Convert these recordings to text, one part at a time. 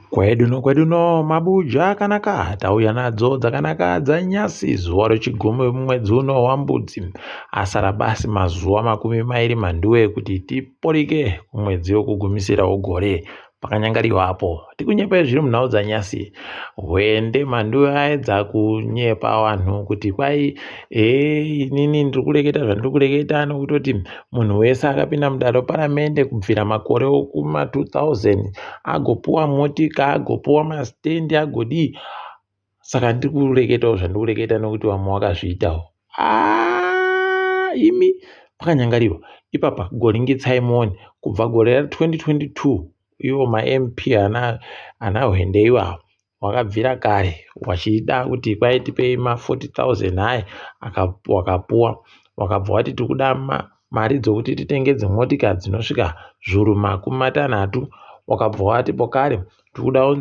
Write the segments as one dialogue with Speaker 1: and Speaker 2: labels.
Speaker 1: Kweduno mabuja akanaka tauya nadzo dzakanaka dzanyasi zuwa rechigumi mumwedzi uno wambudzi asara basi mazuwa 20 manduwe kuti tiporike kumwedzi wekugumisira wegore pakanyangariwapo tikunyepa zviri munhau dzanyasi hwende manduwe aedza kunyepa vanhu kuti kwai inini ndiri kureketa zvandiri kureketa nokutoti munhu wese akapinda mudare reparamende kubvira makore okuma 2000 agopuwa motika agopuwa masitendi agodii saka ndiri kureketawo zvandiri kureketa nokuti vamwe vakazviitawo imi pakanyangariwa ipapa goringitsai muone kubva gore ra2022 ivo maMP ana hwende iwawo wakabvira kare wachida kuti kwai tipei ma40,000 hai wakapuwa wakabva wati tiri kuda mari dzokuti titenge dzimotika dzinosvika zviuru 60 wakabva wati pokare tiri kudawo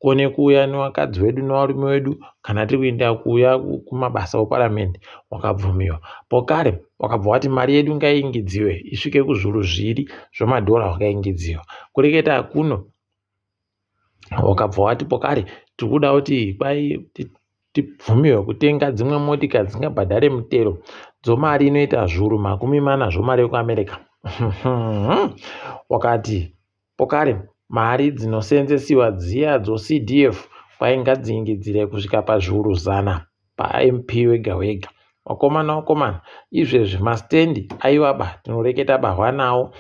Speaker 1: tikone kuuya nevakadzi vedu nevarume vedu kana tiri kuenda kuuya kumabasa eparamende wakabvumiwa pokare wakabva wati mari yedu ngaiingidziwe isvike kuzviuru 2 zvemadhora wakaingidziwa kureketa kuno wakabva wati pokare tiri kuda kuti kwai tibvumiwe kutenga dzimwe motika dzingabhadhare mutero dzomari inoita zviuru 40 zvomari yekuAmerica wakati pokare mari dzinosenzesiwa dziya dzoCDF kwai ngadziingidzire kusvika pazviuru 100 paMP wega wega wakomana izvezvi masitendi aiwaba tinoreketa bahwa nawo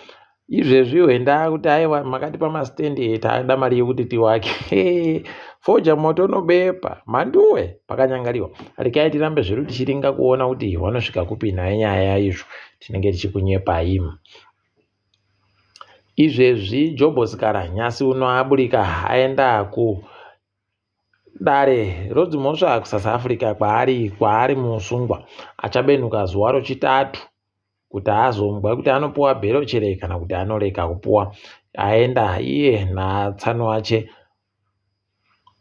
Speaker 1: izvezvi hwenda kuti aiwa makatipa masitendi taada mari yekuti tiwake foja moto unobepa manduwe pakanyangariwa rekai tirambe zvedu tichiringa kuona kuti vanosvika kupi naye nyaya izvo tinenge tichikunyepai izvezvi Jobhosikara nyasi uno aburika aenda kudare rodzimhosva kuSouth Africa kwaari musungwa achabenuka zuwa rechitatu kuti azombwa kuti anopuwa bhero chete kana kuti anoreka kupuwa aenda iye natsano wache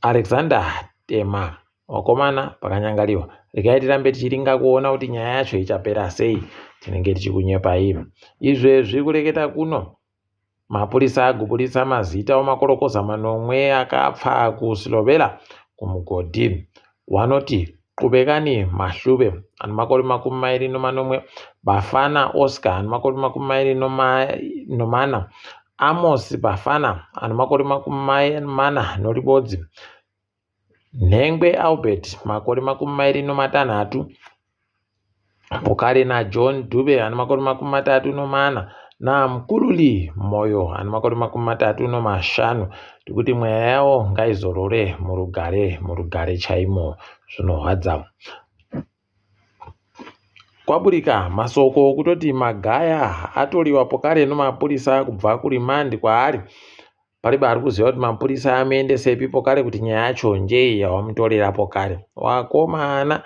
Speaker 1: Alexander Tema wakomana pakanyangariwa rekai tirambe tichiringa kuona kuti nyaya yacho ichapera sei tinenge tichikunyepai izvezvi kureketa kuno mapurisa agobudisa mazita omakorokoza 9 akapfa kuSlovela kumugodhi wanoti Qubekani Mahluve ane makore 24 Bafana Oscar ane makore 24 Amos Bafana ane makore 40 noribodzi Nhengwe Albert makore 26 pokare naJohn Dube ane makore 34 naMkululi Moyo ane makore 35 tikuti mweya yawo ngaizorore murugare chaimo zvinorwadza kwaburika masoko kutoti Magaya atoriwa pokare nemapurisa kubva kurimandi kwaari pariba ari kuziva kuti mapurisa amuendesepi pokare kuti nyaya yacho njei yawamutorera pokare wakomana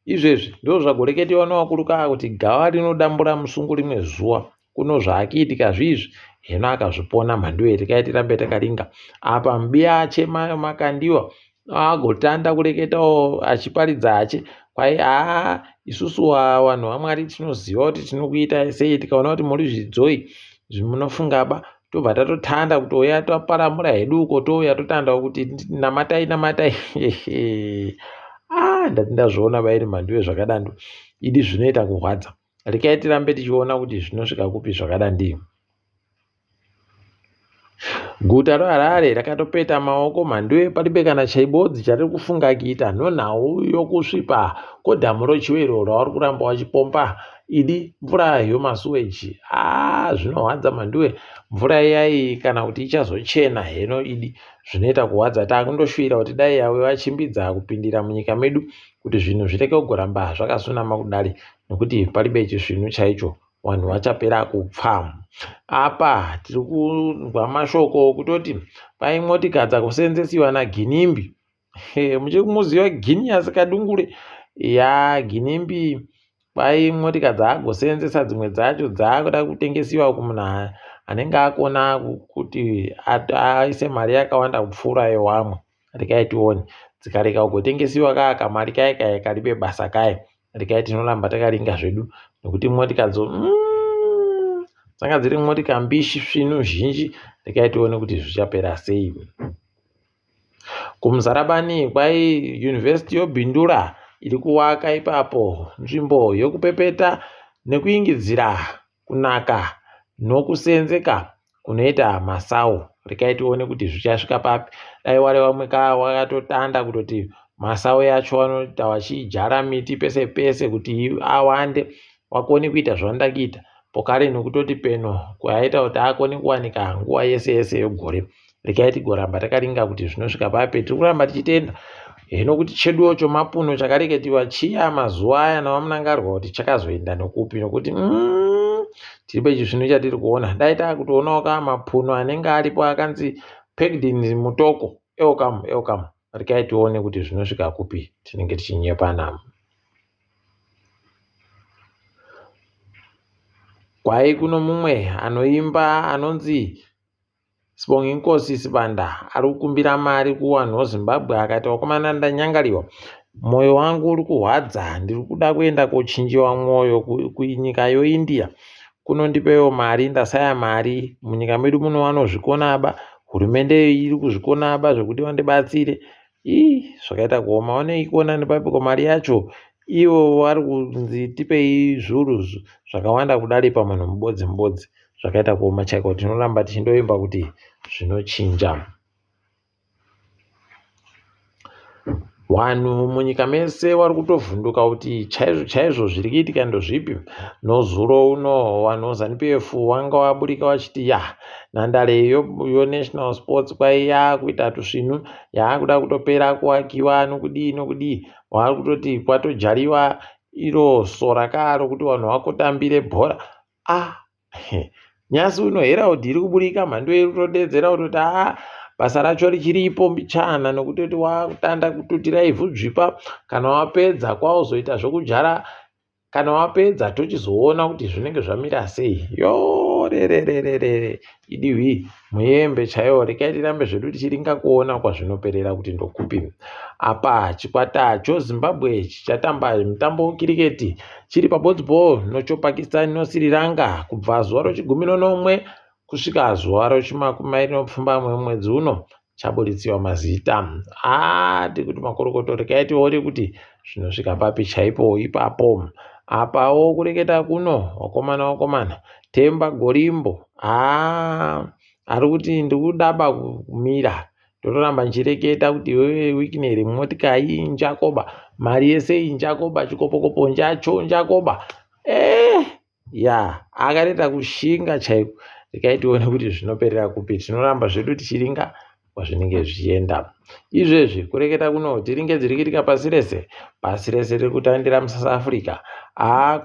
Speaker 1: izvezvi ndo zvagoreketewa nevakurukaa kuti gava rinodambura musungu rimwe zuva kuno zvaakiitika zvizvi hino akazvipona mhanduwe rekai tirambe takaringa apa mubiya ache makandiwa agotanda kureketawo achiparidza ache kwai isusu vanhu vaMwari tinoziva kuti tinokuita sei tikaona kuti muri zvidzoi zvimunofungaba tobva tatotanda kutouya taparamura hedu uko touya totanda kuti namatai ndati ndazviona vairi mhanduwe zvakadando idi zvinoita kurwadza rekai tirambe tichiona kuti zvinosvika kupi zvakadandii guta reHarare rakatopeta maoko mhanduwe paribe kana chaibodzi chatiri kufunga kuita nhonhau yokusvipa kodhamu rochiwero ravari kuramba wachipomba idi mvura yomasuweji zvinohwadza mhanduwe mvura iyai kana kuti ichazochena heno idi zvinoita kuhwadza takundosvira kuti dai yave vachimbidza kupindira munyika medu kuti zvinhu zvireke kugoramba zvakasunama kudare nekuti paribe chisvinu chaicho vanhu vachapera kupfa apa tiri kunzwa mashoko kutoti pai motika dzakusenzesiwa naGinimbi muchiri kumuziva Gini asikadungure Ginimbi pai motika dzaagosenzesa dzimwe dzacho dzaakuda kutengesiwa kumunhu anenge akona kuti aise mari yakawanda kupfuura yewamwe rekai tione dzikareka kugotengesiwa kamari kai karibe basa kai rekai tinoramba takaringa zvedu nekuti motika dzo dzanga dziri motika mbishi svinhu zhinji. Regai tione kuti zvichapera sei. kuMuzarabani kwai University yobhindura iri kuwaka ipapo, nzvimbo yokupepeta nekuingidzira kunaka nokusenzeka kunoita Masau. Regai tione kuti zvichasvika papi. Dai wareva mweka wakatotanda kutoti Masau yacho wanoita wachijara miti pese pese kuti awande, wakone kuita zvawanda kuita pokare nekutoti peno kwaita kuti akone kuwanika nguva yese yese yegore. Regai tigoramba takaringa kuti zvinosvika papi. Tiri kuramba tichitenda hino kuti cheduwo chomapuno chakareketiwa chiya mazuva aya navamunangarwa kuti chakazoenda nekupi, nokuti tiri pechizvino chatiri kuona. Dai taakutoonawo ka mapuno anenge aripo akanzi pegged in mutoko, eukamu. Regai tione kuti zvinosvika kupi, tinenge tichinyepana. Kwai kuno mumwe anoimba anonzi Sibongi Nkosi Sibanda ari kukumbira mari kuvanhu veZimbabwe akati, wakomana ndanyangariwa, mwoyo wangu uri kuhwadza, ndiri kuda kuenda kochinjiwa mwoyo kunyika yoIndia, kunondipewo mari, ndasaya mari. Munyika medu muno vanozvikonaba, hurumende iri kuzvikonaba zvokuti vandibatsire. Zvakaita kuoma, vanoikona nepapiko mari yacho, ivo vari kunzi tipei zviuru zvakawanda kudaripa munhu mubodzi. Zvakaita kuoma chaiko. Tinoramba tichindoimba kuti zvinochinja. Vanhu munyika mese vari kutovhunduka kuti chaizvo zviri kuitika ndozvipi. Nozuro uno vanhu veZANU-PF vanga vaburika vachiti nhandare yo-National Sports kwai yakuita tusvinu, yakuda kutopera kuakiwa nokudii. Vari kutoti kwatojariwa iro sora karo kuti vanhu vakotambire bhora. Nyasi uno Herald iri kuburika mhando iri kutodedzera kutoti basa racho richiripo mbichana, nokutoti wakutanda kututira ivhu dzvipa, kana wapedza kwauzoita zvokujara, kana wapedza tochizoona kuti zvinenge zvamira sei. Rerererere idihwi muyembe chaiwo. Regai tirambe zvedu tichiringa kuona kwazvinoperera kuti ndokupi. Apa chikwata choZimbabwe chichatamba mutambo wekiriketi chiri pabodzball nochoPakistan noSri Lanka kubva zuva rochi11 kusvika zuva rochi20 mwedzi uno chabudisiwa mazita. Tikuti makorokoto. Regai tione kuti zvinosvika papi chaipo ipapo. Apawo kureketa kuno wakomana Temba Gorimbo ari kuti ndikudaba kumira, ndotoramba nchireketa kuti wewe Wikineri motikari injakoba, mari yese injakoba, chikopokopo njacho njakoba. Akareta kushinga chaiko. Regai tione kuti zvinoperera kupi. Tinoramba zvedu tichiringa kwazvinenge zvichienda. Izvezvi kureketa kuno tiringe dziri kuitika pasi rese riri kutandira muSouth Africa.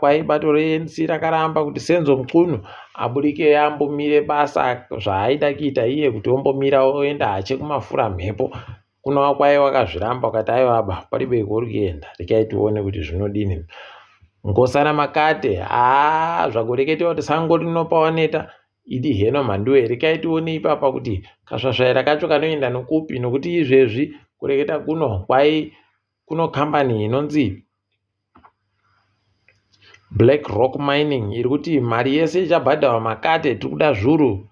Speaker 1: Kwai bato reNC rakaramba kuti Senzo Mchunu aburike ambomire basa zvaaida kuita iye, kuti ombomira oenda hache kumafura mhepo. Kuno kwai wakazviramba ukati aiwa paribe kuri kuenda. Regai tione kuti zvinodini. Ngosara Makate zvakureketiwa kuti sango rinopa waneta idi heno mhanduwe. Regai tione ipapa kuti kasvasvaira kacho kanoenda nokupi, nokuti izvezvi kureketa kuno kwai kuno kambani inonzi Black Rock Mining iri kuti mari yese ichabhadharwa Makate tirikuda zviuru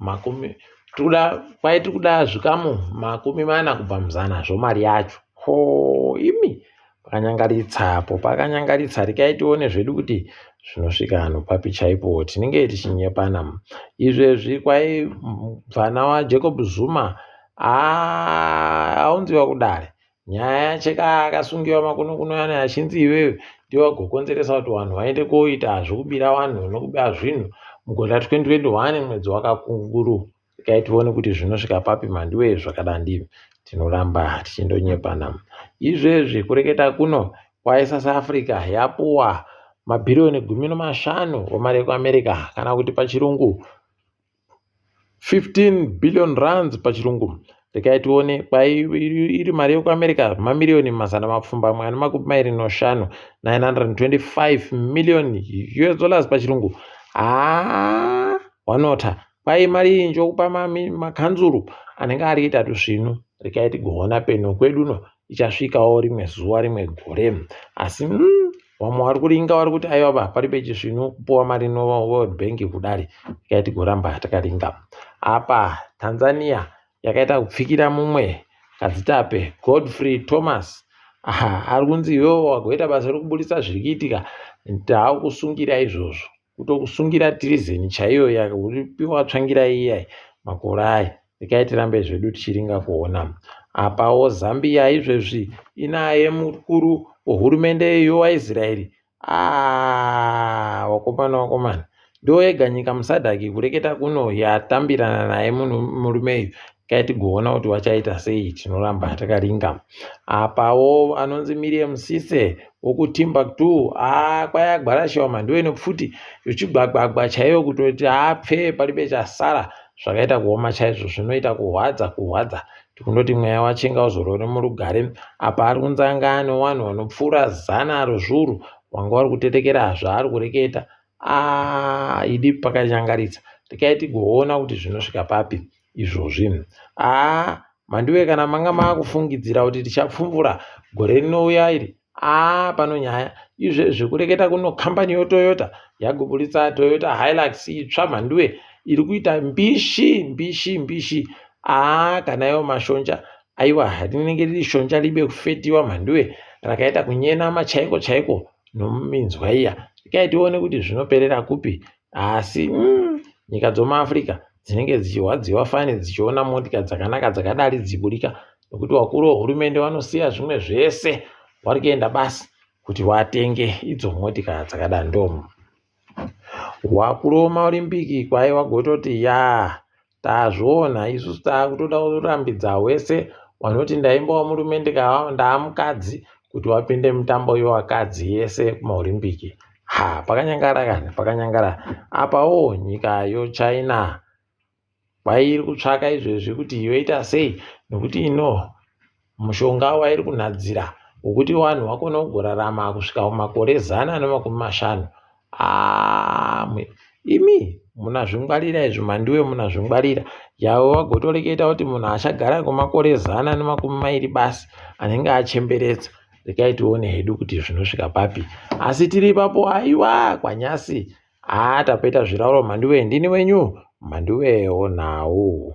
Speaker 1: tirikuda zvikamu 40 kubva muzana zvomari yacho. Imi pakanyangaritsa. Regai tione zvedu kuti zvinosvika ano papi chaipo. Tinenge tichinyepana. Izvezvi kwai mubvana waJacob Zuma aunziwa kudare. Nyaya yacheka akasungiwa makuno yana achinzi iwewe ndiwe wagokonzeresa kuti vanhu vaende koita zvokubira vanhu nokuba zvinhu mugore 2021 mwedzi wakakunguru. Regai tione kuti zvinosvika papi mhandiwe zvakadandi. Tinoramba tichindonyepana. Izvezvi kureketa kuno kwai South Africa yapuwa mabhirioni 15 wemari yekuAmerica, kana kuti pachirungu 15 billion rands pachirungu. Regai tione kwai iri mari yekuAmerica mamirioni 225 $925 million US pachirungu. Wanota kwai mari inji yokupa makanzuru anenge ari 3 zvino. Regai tigoona peno kwedu no ichasvikawo rimwe zuva rimwe gore. Asi vamwe vari kuringa vari kuti aiwa paribe chizvino kupuwa mari noWorld Bank kudare. Tikaiti goramba takaringa. Apa Tanzania yakaita kupfikira mumwe kadzitape Godfrey Thomas ari kunzi iwewo wagoita basa rekubudisa zviri kuitika, ndaakusungira izvozvo kutokusungira tirizeni chaiyo yakuripiwa tsvangira iyai makore aya. Tikaiti rambe zvedu tichiringa kuona. Apawo Zambia izvezvi inaye mukuru wehurumende iyo waIsraeri. Wakomana ndo ega nyika musadhaki kureketa kuno yatambirana naye murume uyu. Tikaiti kuona kuti wachaita sei, tinoramba takaringa. Apawo anonzi Miriam Sise wokuTimbuktu kwaya gwarashiwa mandiwe nepfuti yochigwagwagwa chaiyo kutoti apfe paribe chasara. Zvakaita kuoma chaizvo, zvinoita kuhwadza tikundoti mweya wachenga uzorore murugare. Apa ari kunzangano vanhu vanopfuura 100 wanga vari kutetekera zvaari kureketa. Idi pakashangaritsa. Tikaiti kuona kuti zvinosvika papi izvozvi. Mandiwe kana manga maakufungidzira kuti tichapfumbura gore rinouya iri, pano nyaya izvezvi kureketa kuno kambani yoToyota yagobuditsa Toyota Hilux itsva mandiwe iri kuita mbishi. Kana iwo mashonja aiwa rinenge riri shonja ribe kufetiwa mandiwe rakaita kunyenama chaiko nomuminzwa iya. Tikaitione kuti zvinoperera kupi. Asi nyika dzomuAfrica dzinenge dzichirwadziwa fani dzichiona motika dzakanaka dzakadari dziburika, nokuti wakuru wehurumende vanosiya zvimwe zvese vari kuenda basi kuti watenge idzo motika dzakadari. Ndo wakuru wemaOlimpiki kwai wagototi tazviona isusu takutoda kurambidza wese wanoti ndaimbawo murumende ndaamukadzi kuti wapinde mutambo yewakadzi yese kumaOlimpiki. Pakanyangara. Apawo nyika yoChina kwairi kutsvaka izvezvi kuti yoita sei, nokuti mushonga wairi kunhadzira wokuti vanhu vakone kugorarama kusvika makore 150. Imi munazvingwarira izvi mandiwe, munazvingwarira. Yawe wagotoreketa kuti munhu achagara kwemakore 120 basi anenge achemberedza. Tikaitione hedu kuti zvinosvika papi. Asi tiri papo kwanyasi. Tapeita zvirauro mandiwe, ndini wenyu mandiwe onhau.